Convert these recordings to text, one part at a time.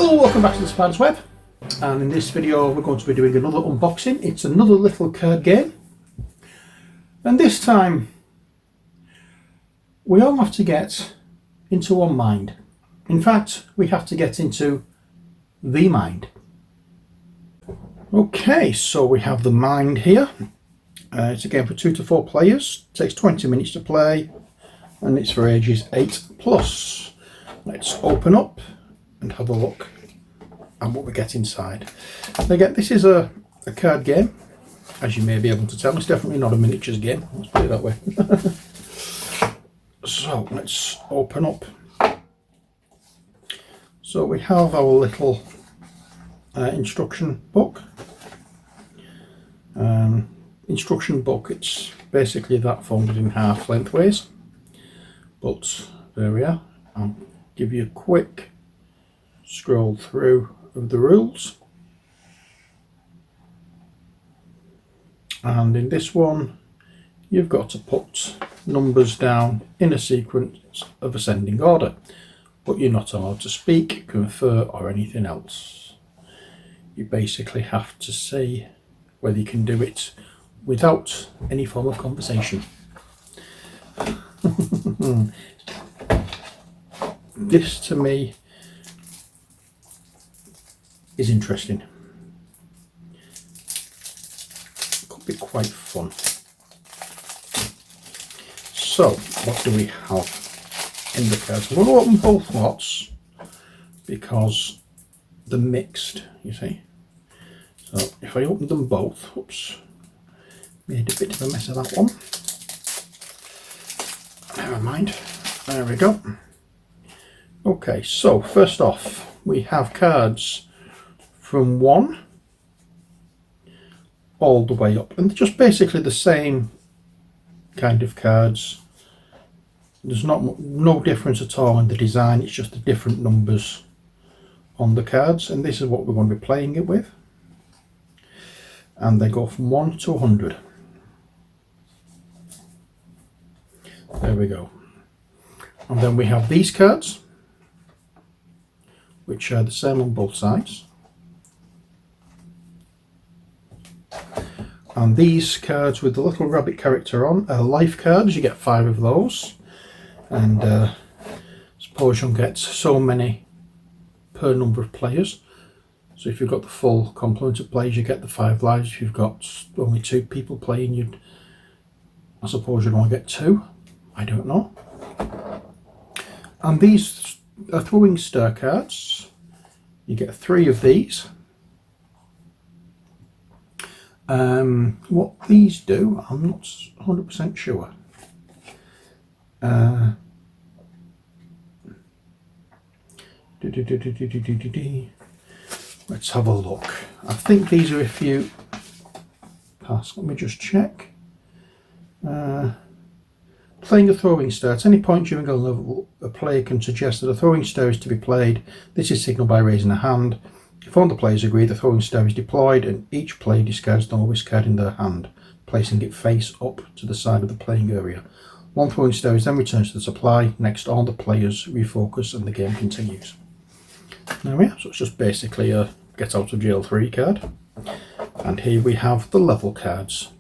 Hello, welcome back to the Spider's Web, and in this video we're going to be doing another unboxing. It's another little card game, and this time we all have to get into one mind. In fact, we have to get into the mind. Okay, so we have the mind here. It's a game for 2 to 4 players. It takes 20 minutes to play, and it's for ages 8+. Let's open up and have a look at what we get inside. Again, this is a card game, as you may be able to tell. It's definitely not a miniatures game, let's put it that way. So let's open up. So we have our little instruction book. Instruction book, it's basically that folded in half lengthways, but there we are. I'll give you a quick scroll through of the rules, and in this one you've got to put numbers down in a sequence of ascending order, but you're not allowed to speak, confer or anything else. You basically have to see whether you can do it without any form of conversation. This to me is interesting. Could be quite fun. So what do we have in the cards? I'm going to open both lots because they're mixed, you see. So if I open them both, oops, made a bit of a mess of that one. Never mind, there we go. Okay, so first off we have cards from 1 all the way up, and they're just basically the same kind of cards. There's no difference at all in the design, it's just the different numbers on the cards, and this is what we're going to be playing it with. And they go from 1 to 100. There we go. And then we have these cards, which are the same on both sides. And these cards with the little rabbit character on are life cards. You get 5 of those, and suppose you'll get so many per number of players. So if you've got the full complement of players, you get the 5 lives. If you've got only 2 people playing, I suppose you'd only get 2. I don't know. And these are throwing star cards. You get 3 of these. What these do, I'm not 100% sure. Let's have a look. I think these are if you pass. Let me just check. Playing a throwing star. At any point during a level, a player can suggest that a throwing star is to be played. This is signalled by raising a hand. If all the players agree, the throwing star is deployed, and each player discards the lowest card in their hand, placing it face up to the side of the playing area. 1 throwing star is then returned to the supply. Next, all the players refocus, and the game continues. There we are. So it's just basically a get out of jail 3 card. And here we have the level cards.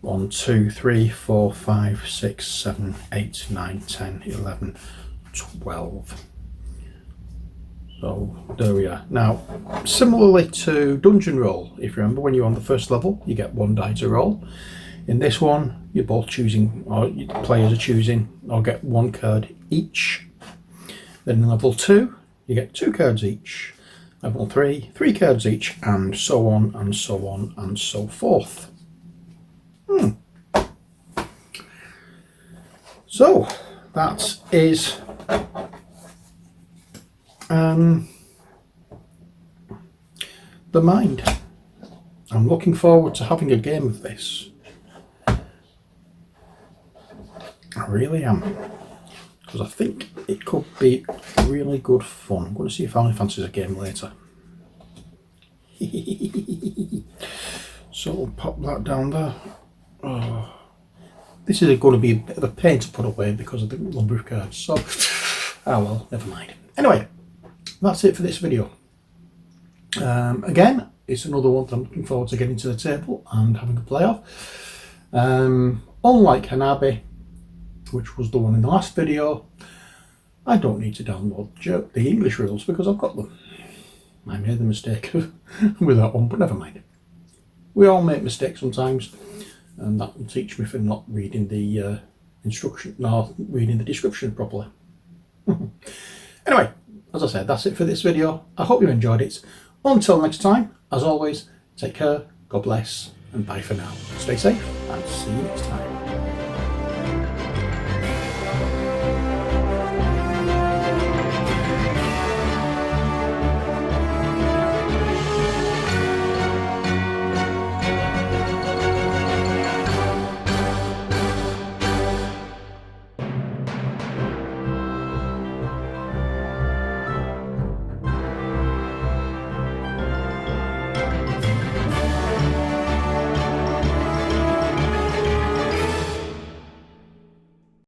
1, 2, 3, 4, 5, 6, 7, 8, 9, 10, 11, 12. So there we are. Now, similarly to Dungeon Roll, if you remember, when you're on the first level, you get 1 die to roll. In this one, you're both choosing, or the players are choosing, or get 1 card each. Then in level 2, you get 2 cards each. Level 3, 3 cards each, and so on and so on and so forth. So that is the mind. I'm looking forward to having a game of this. I really am, because I think it could be really good fun. I'm going to see if Alan fancies a game later. So we'll pop that down there. Oh, this is going to be a bit of a pain to put away because of the number of cards. So, oh well, never mind. Anyway, that's it for this video. Again, it's another one that I'm looking forward to getting to the table and having a play of. Unlike Hanabi, which was the one in the last video, I don't need to download the English rules because I've got them. I made the mistake with that one, but never mind. We all make mistakes sometimes, and that will teach me for not reading the instruction, nor reading the description properly. Anyway, as I said, that's it for this video. I hope you enjoyed it. Until next time, as always, take care, God bless, and bye for now. Stay safe, and see you next time.